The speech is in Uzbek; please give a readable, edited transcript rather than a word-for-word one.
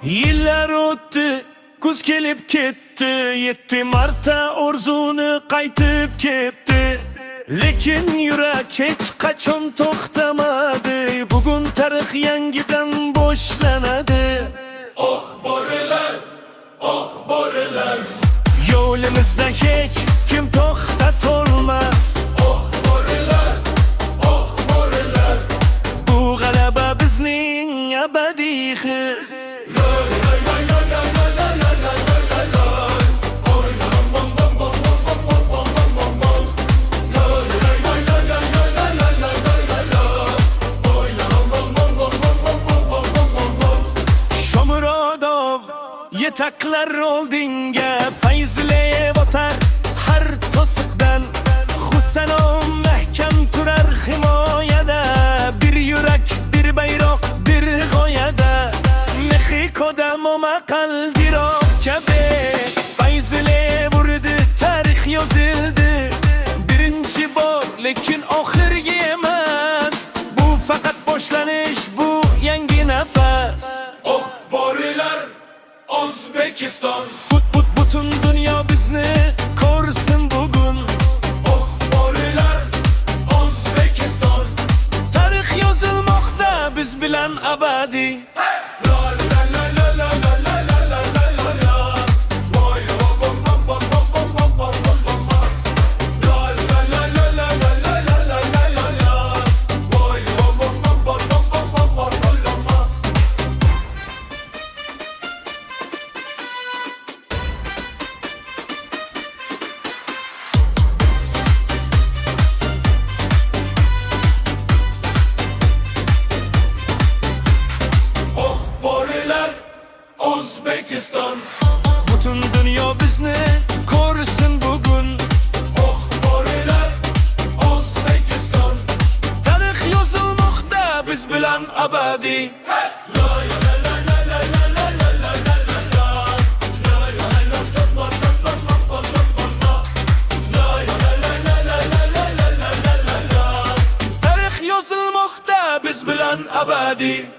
Yillar o'tdi, kuz kelib ketdi, 7 marta orzuni qaytib ketdi. Lekin yurak hech qachon to'xtamadi, bugun tarix yangidan boshlanadi. Oh bo'rilar, oh bo'rilar, Yo'limizda hech kim to'xtatolmas. oh bo'rilar, oh bo'rilar. Bu g'alaba bizning abadiy his. Yetaklar oldinga, fayzlab o'tar har to'siqdan. Husanom mahkam turar himoyada, bir yurak, bir bayroq, bir g'oyada. Mexikoda momaqaldiroq kabi fayzlab urdi, tarix yozildi. Birinchi bor, lekin oxirgi emas. Bu faqat boshlanish, bu yangi nafas. Oh bo'rilar, O'zbekiston. Butun dunyo bizni ko'rsin bugun. Oh bo'rilar, O'zbekiston. Tarix yozilmoqda biz bilan abadiy. O'zbekiston. Butun dunyo bizni ko'rsin bugun. Oh bo'rilar, O'zbekiston. Tarix yozilmoqda biz bilan abadiy. Tarix yozilmoqda biz bilan abadiy.